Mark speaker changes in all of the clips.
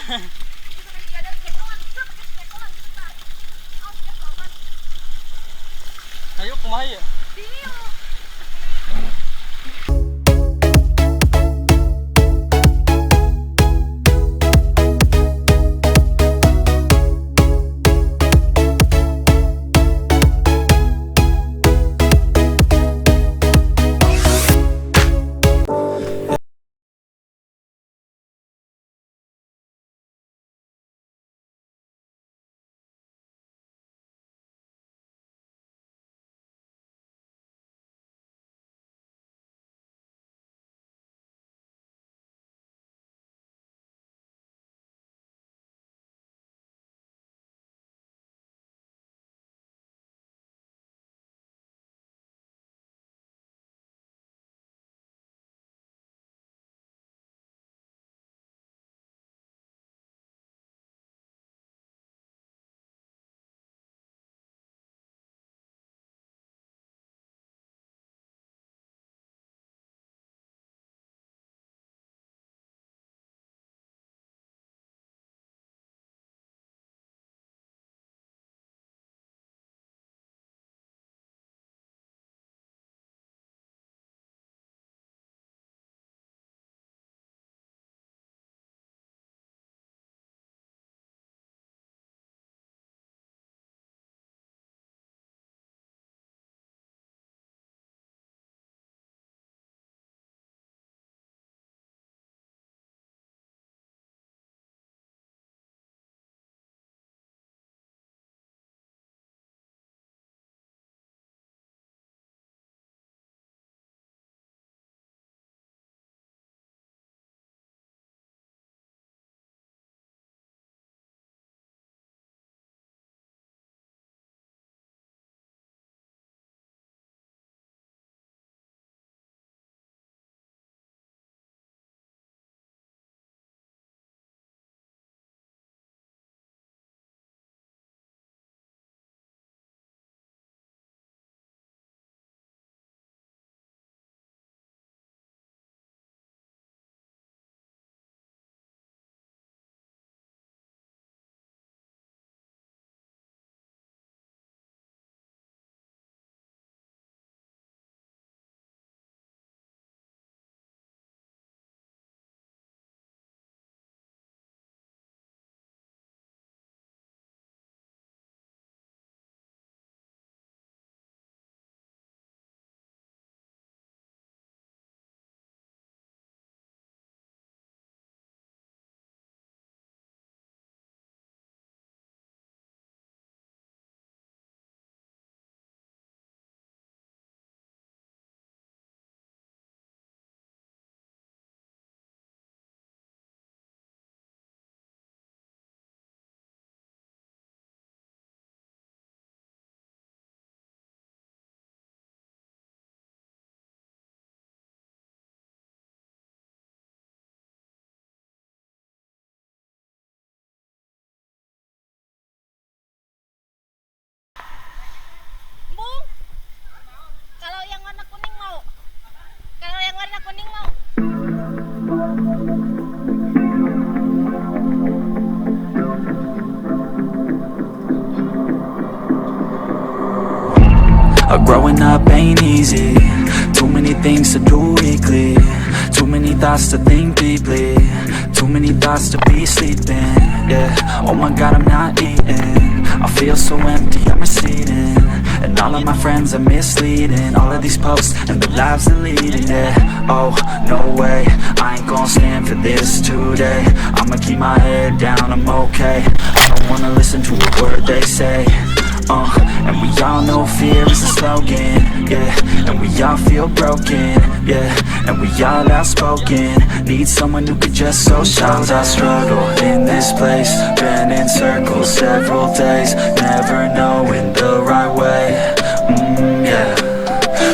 Speaker 1: Ayo kumaha ya?
Speaker 2: Growing up ain't easy. Too many things to do weekly. Too many thoughts to think deeply. Too many thoughts to be sleeping. Yeah, oh my god, I'm not eating. I feel so empty, I'm receding. And all of my friends are misleading. All of these posts and the lives they're leading. Yeah, oh, no way, I ain't gonna stand for this today. I'ma keep my head down, I'm okay. I don't wanna listen to a word they say. And we all know fear is the slogan, yeah. And we all feel broken, yeah. And we all outspoken. Need someone who could just so sometimes I struggle in this place. Been in circles several days, never knowing the right way. Yeah.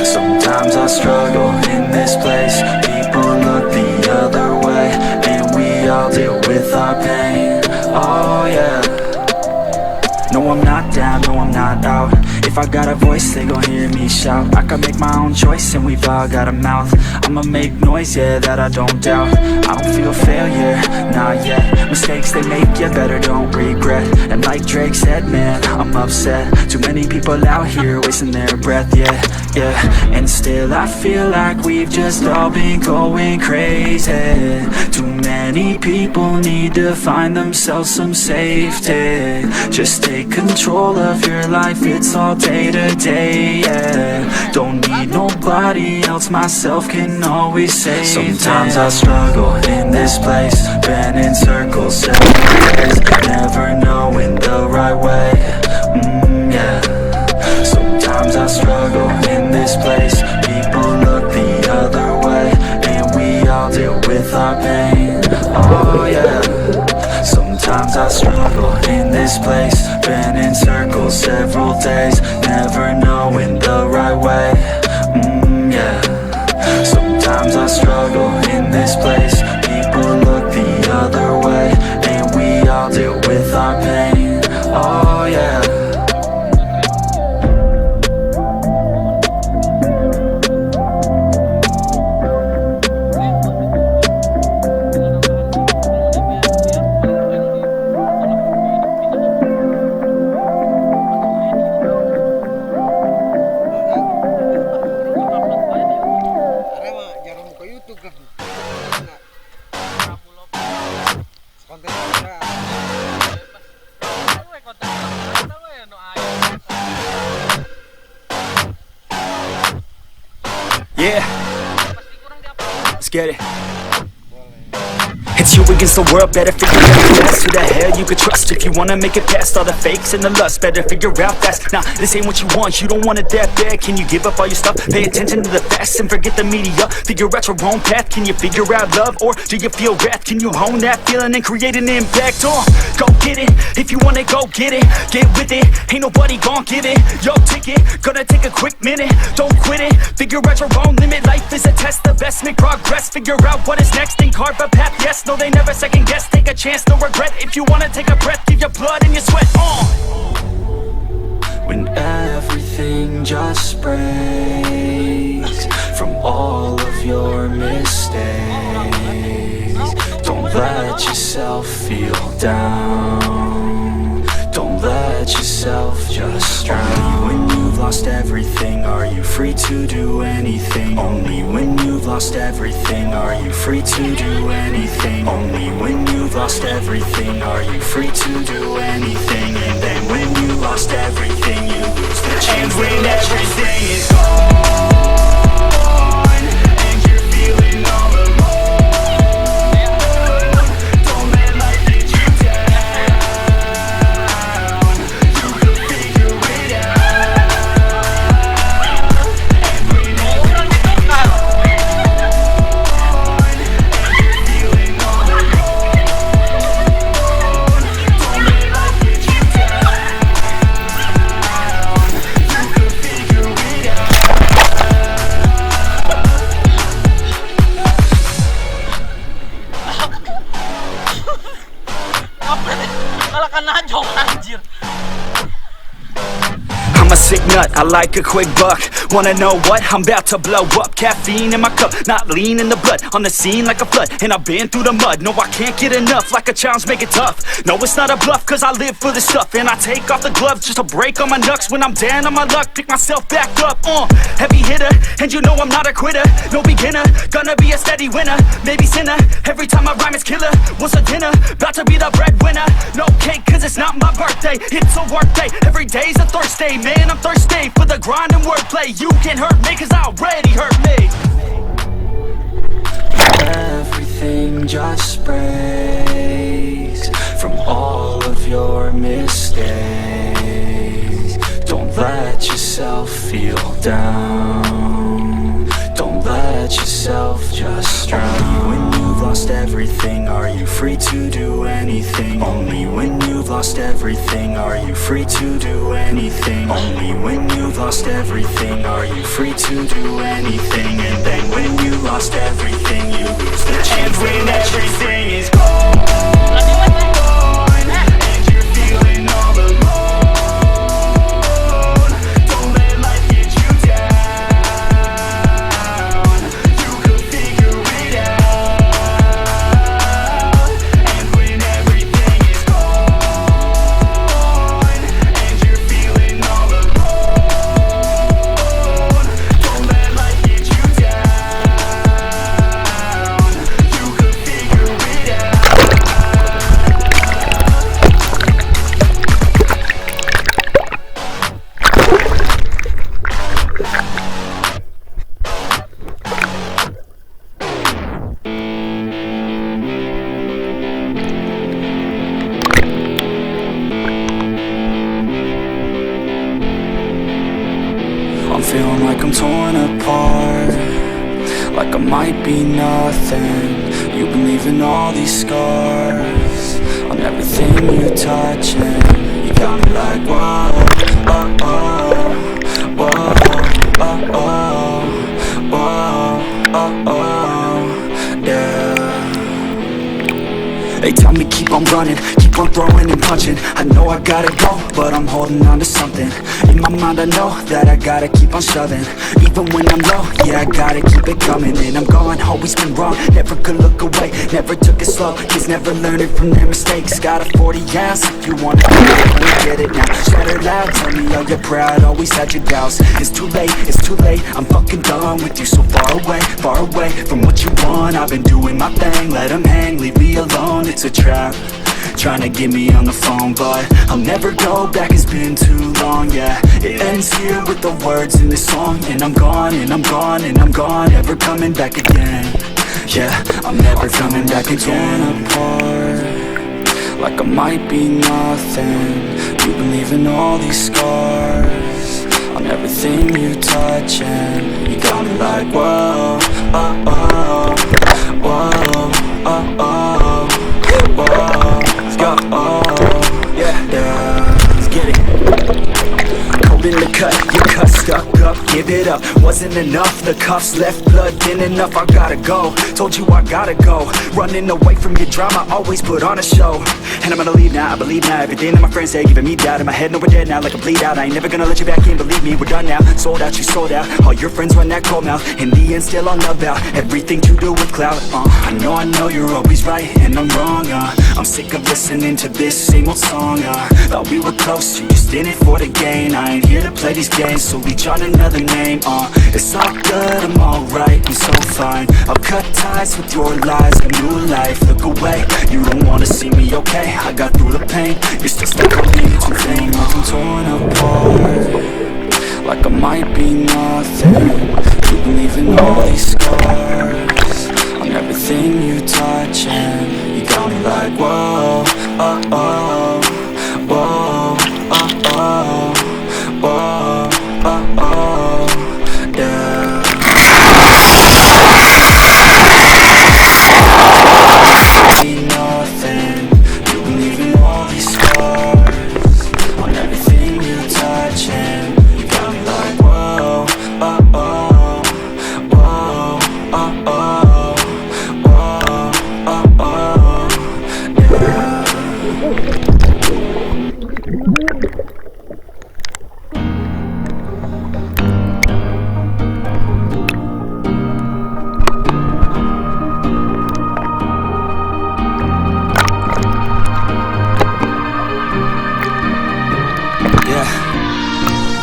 Speaker 2: Sometimes I struggle in this place. People look the other way, and we all deal with our pain. Oh yeah. No, I'm not down, no, I'm not out. If I got a voice, they gon' hear me shout. I can make my own choice and we've all got a mouth. I'ma make noise, yeah, that I don't doubt. I don't feel failure, not yet. Mistakes they make, you better don't regret. And like Drake said, man, I'm upset. Too many people out here wasting their breath, yeah, yeah. And still I feel like we've just all been going crazy. Too many people need to find themselves some safety. Just take control of your life, it's all day to day, yeah. Don't need nobody else, myself can always save. Sometimes I struggle in this place, been in circles several days, never knowing the right way, yeah. Sometimes I struggle in this place, people look the other way, and we all deal with our pain, oh yeah. Sometimes I struggle in this place, been in circles several days, never knowing the right way, yeah. Sometimes I struggle in this place, people look the other way, and we all deal with our pain, oh yeah. Yeah, let's get it. It's you against the world, better figure out fast. Who the hell you could trust if you wanna make it past all the fakes and the lust? Better figure out fast. Nah, this ain't what you want, you don't want it that bad. Can you give up all your stuff? Pay attention to the facts and forget the media. Figure out your own path, can you figure out love? Or do you feel wrath? Can you hone that feeling and create an impact? Go get it, if you want it, go get it. Get with it, ain't nobody gon' give it your ticket, gonna take a quick minute. Don't quit it, figure out your own limit. Life is a test, the best make progress. Figure out what is next and carve a path, yes. No, they never second guess, take a chance, no regret. If you wanna take a breath, give your blood and your sweat on. When everything just breaks from all of your mistakes, don't let yourself feel down. Don't let yourself just drown. When you've lost everything, are you free to do anything? Only when you've lost everything, are you free to do anything? Only when you've lost everything, are you free to do anything? And then when you lost everything, you lose the chance. And when everything is gone, and you're feeling all alone, I'm a sick nut, I like a quick buck. Wanna know what? I'm about to blow up. Caffeine in my cup, not lean in the blood. On the scene like a flood, and I've been through the mud. No, I can't get enough, like a challenge, make it tough. No, it's not a bluff, cause I live for this stuff. And I take off the gloves just to break all my knucks. When I'm down on my luck, pick myself back up. Heavy hitter, and you know I'm not a quitter. No beginner, gonna be a steady winner. Maybe sinner, every time I rhyme it's killer. Once a dinner, about to be the breadwinner. No cake, cause it's not my birthday. It's a work day, every day's a Thursday. Man, I'm thirsty for the grind and wordplay. You can't hurt me, cause I already hurt me. Everything just breaks from all of your mistakes. Don't let yourself feel down. Don't let yourself just drown. When you've lost everything, are you free to do anything? Only when you've lost everything, are you free to do anything? Only when you've lost everything, are you free to do anything? And then when you lost everything, you lose the chance. And when everything is gone, and you're feeling all alone, feeling like I'm torn apart, like I might be nothing. You've been leaving all these scars on everything you touch, and you got me like whoa, oh, oh, whoa, oh, oh, whoa, oh, oh, yeah. They tell me keep on running, keep on throwing and punching. I know I gotta go, but I'm holding on to something. In my mind I know that I gotta keep on shoving. Even when I'm low, yeah, I gotta keep it coming. And I'm gone, always been wrong, never could look away, never took it slow. Kids never learning from their mistakes. Got a 40 ounce, if you wanna get it now. Shout it loud, tell me how you're proud, always had your doubts. It's too late, I'm fucking done with you. So far away from what you want. I've been doing my thing, let them hang, leave me alone. It's a trap, trying to get me on the phone, but I'll never go back, it's been too long, yeah. It ends here with the words in this song, and I'm gone, and I'm gone, and I'm gone, never coming back again. Yeah, I'm never coming back again. Apart, like I might be nothing. You've been leaving all these scars on everything you touch, and you got me like whoa, oh, oh, whoa, oh, oh, whoa, let's go, oh, yeah, let's get it. Cold in the cut, you cut stuck up, give it up. Wasn't enough, the cuffs left blood thin enough. I gotta go, told you I gotta go. Running away from your drama, always put on a show. And I'm gonna leave now, I believe now. Everything that my friends say, giving me doubt. In my head, no, we're dead now, like a bleed out. I ain't never gonna let you back in, believe me, we're done now. Sold out, you sold out. All your friends run that cold mouth. In the end, still on love out. Everything to do with clout. I know you're always right, and I'm wrong. I'm sick of listening to this same old song. Thought we were close, you just in it for the gain. I ain't here to play these games, so reach on another name. It's all good, I'm alright, I'm so fine. I'll cut ties with your lies, a new life. Look away, you don't wanna see me, okay? I got through the pain, you're still stuck on me. I'm feeling like I'm torn apart, like I might be nothing. You've been leaving all these scars on everything you touch, and you got me like whoa, oh, oh, whoa, oh, oh, whoa, oh, oh, yeah. Be nothing, you been leaving all these scars on everything you touch, and you got me like whoa, oh, oh, whoa, oh, oh, whoa, oh, oh, yeah.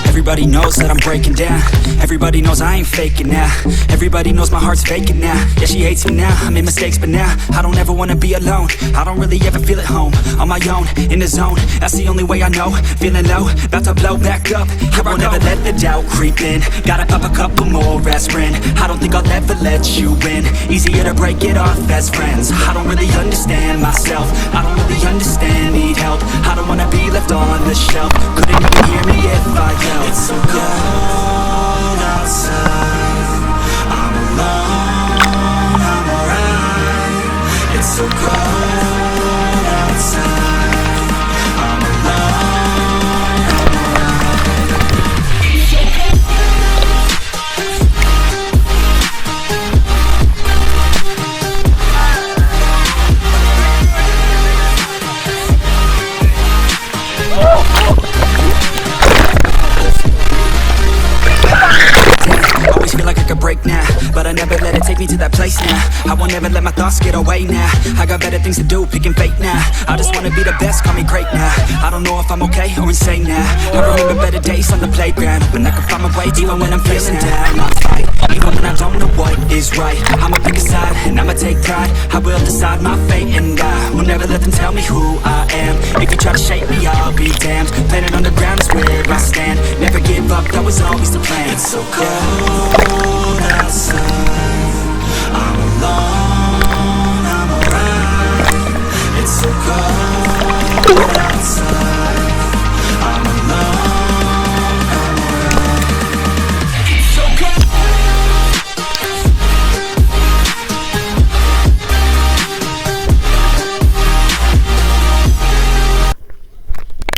Speaker 2: Everybody knows that I'm breaking down. Everybody knows I ain't faking now. Everybody knows my heart's vacant now. Yeah, she hates me now, I made mistakes, but now I don't ever wanna be alone. I don't really ever feel at home. On my own, in the zone, that's the only way I know. Feeling low, about to blow back up. Here I won't ever let the doubt creep in. Gotta up a couple more aspirin. I don't think I'll ever let you in. Easier to break it off as friends. I don't really understand myself. I don't really understand, need help. I don't wanna be left on the shelf. Couldn't really hear me if I yelled. It's so cold outside, I'm alone, I'm alright. It's so cold outside, I'm alone, I'm alright. Always feel like I could break now, but I never let it take me to that place now. I won't ever let my thoughts get away now. I got better things to do, picking fate now. I just wanna be the best, call me great now. I don't know if I'm okay or insane now. I remember better days on the playground, when I can find my way even when I'm feeling down. I'll fight, even when I don't know what is right. I'ma pick a side, and I'ma take pride. I will decide my fate, and I will never let them tell me who I am. If you try to shape me, I'll be damned. Planet on the ground is where I stand. Never give up, that was always the plan. It's so cold